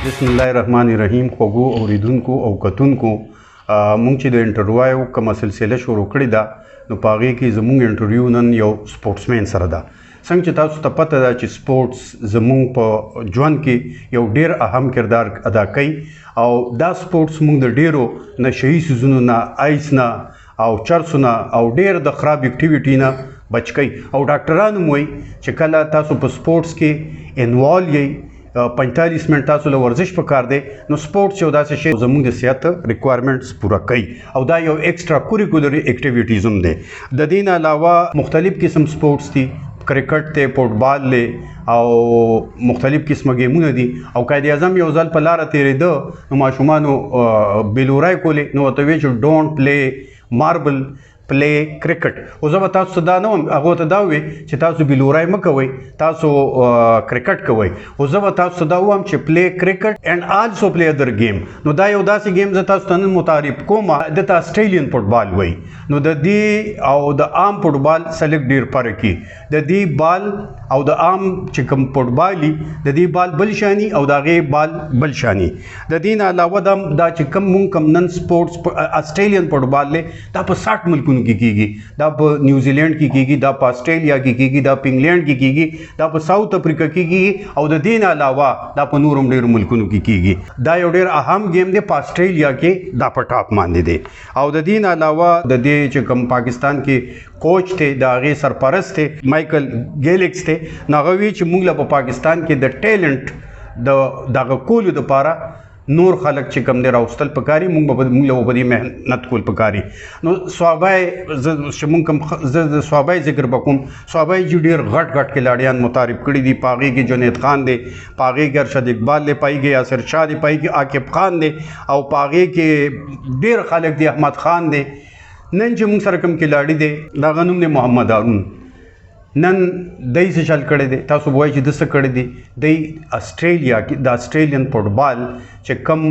بسم الله الرحمن الرحیم. خوږو اوریدونکو او کتونکو مونږ چې د انټرویو کومه سلسله شروع کړې ده نو په هغې کې زموږ انټرویو نن یو سپورټسمین سره ده. څنګه چې تاسو ته پته ده چې سپورټس زموږ په ژوند کې یو ډېر اهم کردار ادا کوي او دا سپورټس مونږ د ډېرو نشهیي څیزونو نه، آیس نه او چرسو نه او ډېر د خراب اکټیویټي نه بچ کوي. او ډاکټران هم وایي چې کله تاسو په سپورټس کې انوالو یئ 45 منټ تاسو له ورزش پکار دی نو سپورټس یو داسې شی زموږ د صحت ریکوایرمنټس پوره کوي او دا یو ایکسټرا کوریکولر اکټیویټیز هم دی. د دې نه علاوه مختلف قسم سپورټس دي، کرکټ دی، فوټبال دی او مختلف قسمه گیمونه دي. او قائد اعظم یو ځل په لاره تېرېده نو ماشومانو بیلورای کولې نو ورته ویل چې ډونټ پلی ماربل، پلی کرکټ. او زه به تاسو ته دا نه وایم، هغو ته دا ووایي چې تاسو بیلورای مه کوئ، تاسو کرکټ کوئ. او زه به تاسو ته دا ووایم چې پلی کرکټ اینډ آلسو پلی ادر گیم. نو دا یو داسې گیم زه تاسو ته نن متعارف کوم، دته اسټریلین فوټبال وایي. نو د دې او د عام فوټبال سره لږ ډېر فرق وي. د دې بال او د عام چې کوم فوټبال وي د دې بال بل شاني او د هغې بال بل شاني. د دې نه علاوه دا چې کوم مونږ کوم نن سپورټس اسټریلین فوټبال دی دا په 60 ملکونو کې کیږي، دا په نیوزیلینډ کې کیږي، دا په اسټرالیا کې کیږي، دا په انګلینډ کې کیږي، دا په ساوث افریقا کې کیږي او د دې نه علاوه دا په نورو ډېرو ملکونو کې کیږي. دا یو ډېر اهم گیم دی. په اسټرالیا کې دا په ټاپ باندې دی. او د دې نه علاوه د دې چې کوم پاکستان کې کوچ دی د هغې سرپرست دی مایکل ګیلکس دی، نو هغه وایي چې موږ له په پاکستان کې د ټیلنټ د دغه کولو دپاره نور خلک چې کم دی راوستل پکاري، موږ له په دې محنت کول پکاري. نو صحابه چې موږ کوم زه د صحابه ذکر به کوم، صحابه چې ډېر غټ غټ کلاډیان متعارف کړي دي. په هغې کې جنید خان دی، په هغې کې ارشد اقبال دی، په هغې کې یاسر شاه دی، په هغې کې عاقب خان دی او په هغې کې ډېر خلک دي، احمد خان دی. نن چې موږ سره کوم کلاډي دی د هغه نوم دی محمد هارون. نن دی څه چل کړی دی؟ تاسو به وایئ چې ده څه کړی دی؟ دی اسټرالیا کې د اسټریلین فوټبال چې کم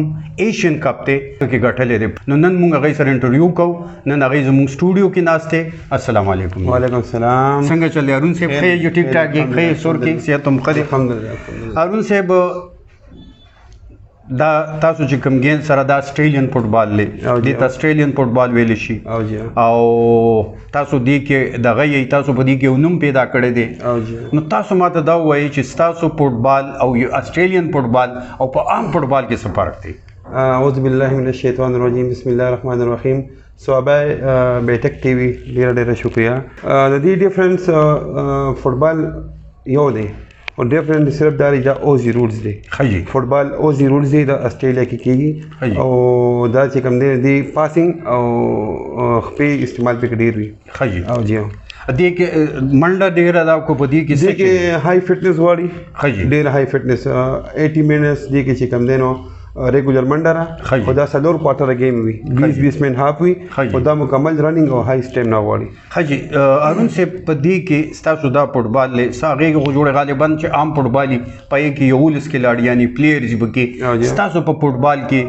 ایشین کپ دی کې ګټلی دی. نو نن موږ هغې سره انټرویو کوو. نن هغې زموږ سټوډیو کې ناست دی. السلام علیکم. وعلیکم السلام. څنګه چل دی هارون صاحب؟ ښه یې ټیک ټاک یې؟ ښه یې سور کې صحت هم ښه دی؟ الحمدلله. هارون صاحب دا تاسو چې کوم گیم سره دا اسټریلین فوټبال دی، دې ته اسټریلین فوټبال ویلی شي او تاسو دې کې دغه یې تاسو په دې کې یو نوم پیدا کړی دی. نو تاسو ماته دا ووایئ چې ستاسو فوټبال او اسټریلین فوټبال او په عام فوټبال کې څه فرق دی؟ اعوذ بالله من الشیطان الرجیم. بسم الله الرحمن الرحیم. صحابه بیٹک ٹی وی ډېره شکریه. د دې ډیفرنس فوټبال یو دی او ډیفرنٹ صرف دا دی چې اوزي رولز دی. فوټبال اوزي رولز دی د اسټرالیا کې کیږي او دا چې کوم دی دی پاسینګ او خپې استعمال پکې ډېر وي. او جی دې کې منډه ډېره ده کو په دې کې دې کې هائی فټنس غواړي، ډېر هائی فټنس 80 منټس دې کې چې کوم دی نو ریګولر منډه را خو دا څلور کوارټره گیم وي، 20 منټ هاف وي او دا مکمل رننګ او هائی سټیمنا غواړي. ښه جي هارون صاحب په دې کې ستاسو دا فوټبال دی هغې کې خو جوړې غالبا چې عام فوټبال وي په هغې کې 11 کلاډیانې پلیئرز به کې، ستاسو په فوټبال کې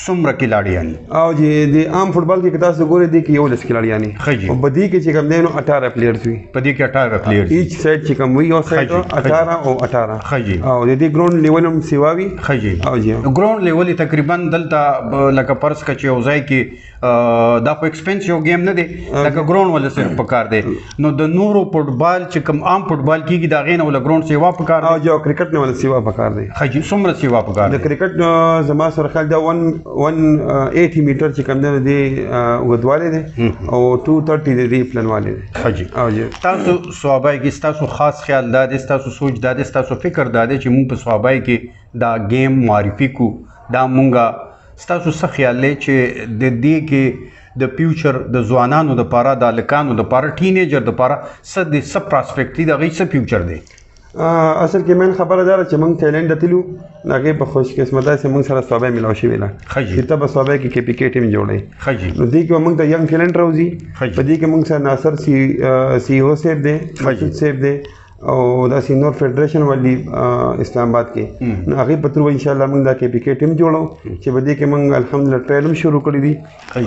څومره کلاډیانې؟ او جی د عام فوټبال کې که تاسو ګورئ دې کې 11 کلاډیانې او په دې کې چې کوم دی نو 18 پلیئرز وي. په دې کې 18 پلیئرز ایچ سایډ چې کوم وي یو سایډ 18 او 18 او د دې ګراوند لیول هم سیوا وي. او جی ګراوند لیول تقریبا دلته لکه فرض کړه چې یو ځای کې دا خو ایکسپنسیو گیم نه دی، لکه ګراوند ولا صرف پکار دی. نو د نورو فوټبال چې کوم عام فوټبال کېږي د هغې نه ولا ګراوند سیوا پکار دی؟ او جی کرکټ نه ولا سیوا پکار دی. ښه جي څومره سیوا پکار دی؟ د کرکټ زما سره خیال دا 180 میټر چې کوم دی دی اوږدوالی دی او 230 دی پلنوالی دی. ښه جي. او جي تاسو صحابه کې ستاسو خاص خیال دا دی، ستاسو سوچ دا دی، ستاسو فکر دا دی چې موږ په صحابه کې دا گیم معرفي کړو، دا مونږه ستاسو څه خیال دی چې د دې کې د فیوچر د ځوانانو دپاره د هلکانو دپاره ټینیجر دپاره څه پراسپیکټ دی، د هغوی څه فیوچر دی؟ اصل کې مین خبره دا ده چې موږ تایلنډ ته تللو د هغې په خوش قسمته چې موږ سره صحابه میلاو شوې ده چې ته به صحابه کې KPK ټیم جوړی. نو دې کې به موږ ته ینګ ټیلنټ راوځي. په دې کې موږ سره ناصر CEO صاحب دی، مسعود صاحب دی او داسې نور فیډریشن والی اسلام آباد کې نو هغې په تر ان شاء الله موږ دا KPK ټیم جوړو چې په دې کې موږ الحمدلله ټرایل هم شروع کړی دي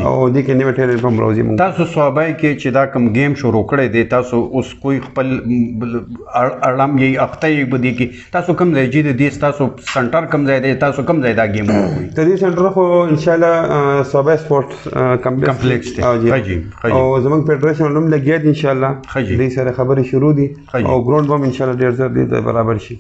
او دې کې نوې ټرایل هم راوځي موږ. تاسو صوابای کې چې دا کوم گیم شروع کړی دی تاسو اوس کوئی خپل اړم یې اخته یې په دې کې تاسو کوم ځای چې دې تاسو سنټر کوم ځای دی تاسو کوم ځای دا گیم کوي؟ د دې سنټر خو ان شاء الله صوابای سپورټس کمپلیکس دی. او زموږ فیډریشن هم لګیا دي ان شاء الله دې سره خبرې شروع دي او ګراوند هم ان شاء الله ډېر زر دې برابر شي.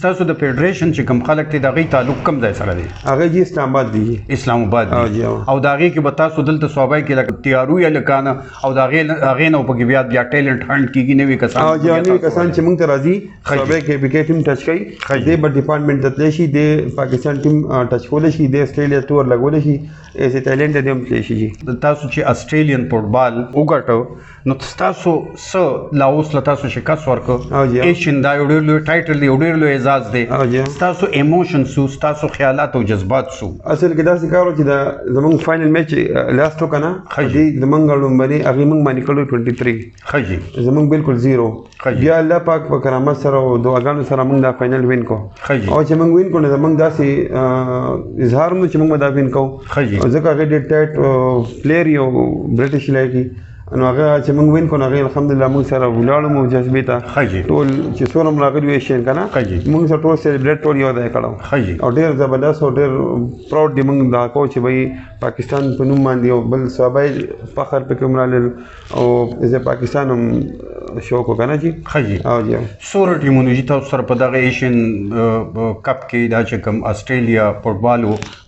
تاسو د فیډریشن چې کوم خلک دي د هغې تعلق کوم ځای سره دی؟ هغه جی اسلام آباد دی. اسلام آباد دی. او د هغې کې به تاسو دلته صوابای کې لکه تیارو یا لکانه او د هغې نه پکې بیا ټیلنټ هنټ کېږي نوي کسان نوي کسان چې موږ ته راځي صوابای KPK ټیم ټچ کوي دې به ډپارټمنټ ته تللی شي د پاکستان ټیم ټچ کولی شي د اسټرالیا ټور لګولی شي ایز ټایلنډ ته دې هم تللی شي. تاسو چې اسټریلین فوټبال وګټو نو تاسو څه لا اوس له تاسو شکست ورکړو ایشین دا یو ډېر لوی ټایټل دی یو ډېر لوی اعزاز دی تاسو ایموشن سو تاسو خیالات او جذبات سو اصل کې داسې کار و چې د زموږ فاینل میچ لاست وکړه دې زموږ لومړني هغې موږ باندې کړو 23 زموږ بالکل زیرو بیا الله پاک په کرامت سره او دعاګانو سره موږ دا فاینل وین کو او چې موږ وین کو نو زموږ داسې اظهار نو چې موږ دا وین کو ځکه هغې ډېر ټایټ پلیر یو برټش لایکي نو هغه چې موږ وین کو نو هغې الحمدلله موږ سره ولاړو مو جذبې ته ټول چې څومره هم راغلي وو ایشین که نه موږ سره ټول سیلیبریټ ټول یو ځای کړی او ډېر زبردست او ډېر پراوډ دي موږ دا کوو چې بھائی پاکستان په نوم باندې او بل صوابای فخر پکې هم راغلل او زه پاکستان هم شوق وکړه نه جي او جي څومره ټیمونو چې تاسو سره په دغه ایشین کپ کې دا چې کوم اسټرالیا فوټبال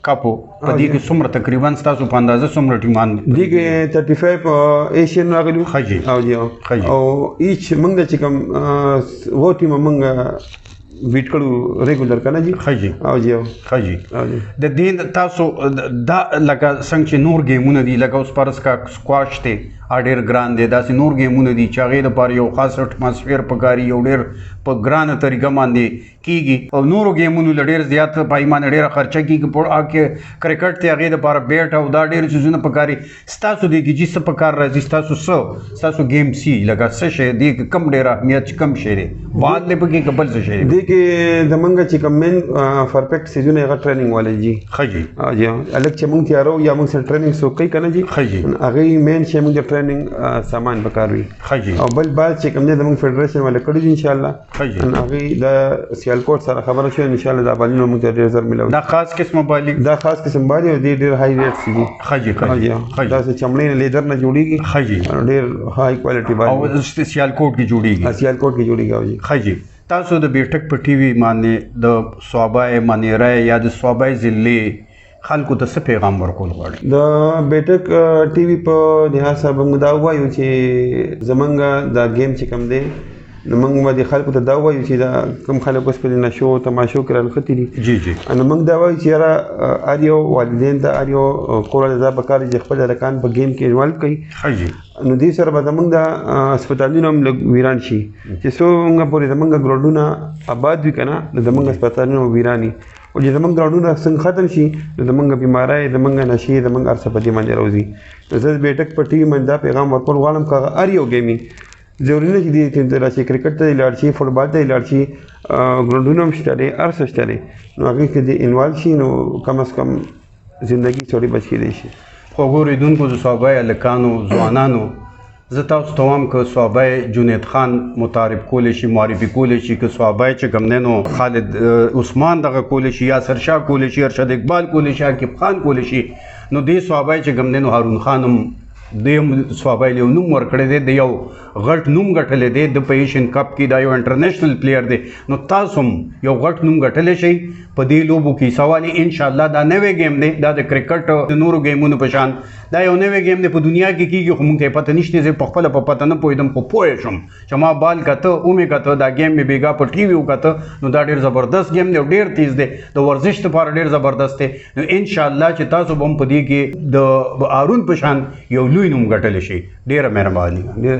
کپ په دې کې څومره تقریبا ستاسو په اندازه څومره ټیمان دې کې 35 ایشین راغلي او جي او ایچ موږ چې کوم و ټیم موږ ویټ کړو ریګولر کنه جی او جی د دې تاسو دا لکه څنګه چې نور گیمونه دي لکه اوس پرس کا سکواش ته ډېر ګران دی داسې نور گیمونه دي چې هغې دپاره یو خاص اټماسفیر پکاري یو ډېر په ګرانه طریقه باندې کېږي او نورو گیمونو له ډېر زیات پایمانه ډېره خرچه کېږي په کرکټ ته هغې دپاره بیټ او دا ډېر څیزونه پکاري ستاسو دې کې چې څه پکار راځي ستاسو گیم سی لکه څه شی دې کې کم ډېر اهمیت کم شی دی بال دی پکې که بل څه شی دی دې کې زمونږ چې کوم مین پرفیکټ سیزونه هغه ټریننګ والی جي جی جی هلک چې مونږ تیارو یا مونږ سره ټریننګ څوک کوي که نه جي هغې مین شی مونږ د ټریننګ سامان پکار وي او بل بال چې کوم دی زمونږ فیډریشن والا کړي دي انشاءالله هغې د سیالکوټ سره خبره شوې انشاءالله دا بالونه مونږ ته ډېر زر ملو دا خاص قسمه بالي دا خاص قسم بالي او دې ډېر هائی ریټس دي داسې چمړې نه لیدر نه جوړېږي ډېر هائی کوالټي بالي او سیالکوټ کې جوړېږي سیالکوټ کې جوړېږي جی تاسو د بیټک په ټي وي باندې د صوابای مانیرای یا د صوابای ضلع خلکو ته څه پیغام ورکول غواړي؟ د بیټک ټي وي په لحاظ سره موږ دا ووایو چې زمونږ دا گیم چې کوم دی نو موږ به د خلکو ته دا ووایو چې دا کوم خلک اوس په دې نشو تماشو کې رانښتي دي جی نو موږ دا وایو چې یاره هر یو والدین ته هر یو کور دا پکار چې خپل هلکان په گیم کې انوالو کوي نو دې سره به زموږ د هسپتالونه هم لږ ویران شي چې څومره پورې زموږ ګراوډونه آباد وي که نه نو زموږ هسپتالونه ویران وي او چې زموږ ګراوډونه څنګه ختم شي نو زموږ بیماری زموږ نشې زموږ هر څه په دې باندې راوځي نو زه بیټک په ټي وي باندې دا پیغام ورکول غواړم که هر یو گیم ضروري نه چې دې ټیم ته راشي کرکټ ته لاړ شي فوټبال ته لاړ شي ګراوډونه هم شته دی هر څه شته دی نو هغې کې دې انوالو شي نو کم از کم زندګي څوړې بچ کېدی شي. خوږو اورېدونکو د صوابای هلکانو ځوانانو زه تاسو ته وایم که صوابای جنید خان متعارف کولی شي معرفي کولی شي که صوابای چې کوم دی نو خالد عثمان دغه کولی شي یاسر شاه کولی شي ارشد اقبال کولی شي عاقب خان کولی شي نو دې صوابای چې کوم دی نو هارون خان هم د صوابای یو نوم ورکړی دی د یو غټ نوم ګټلی دی د په ایشین کپ کې دا یو انټرنیشنل پلیر دی نو تاسو هم یو غټ نوم ګټلی شئ په دې لوبو کې سوالي انشاءالله دا نوی گیم دی دا د کرکټ د نورو گیمونو په شان دا یو نوی گیم دی په دنیا کې کېږي خو موږ ته یې پته نشته زه پخپله په پته نه پوهېدم خو پوه شم چې ما بال کته ومې کته دا گیم مې بېګا په ټي وي وکته نو دا ډېر زبردست گیم دی او ډېر تیز دی د ورزش لپاره ډېر زبردست دی نو انشاءالله چې تاسو به هم په دې کې د هارون په شان یو لوی نوم ګټلی شي. ډېره مهرباني. ډېر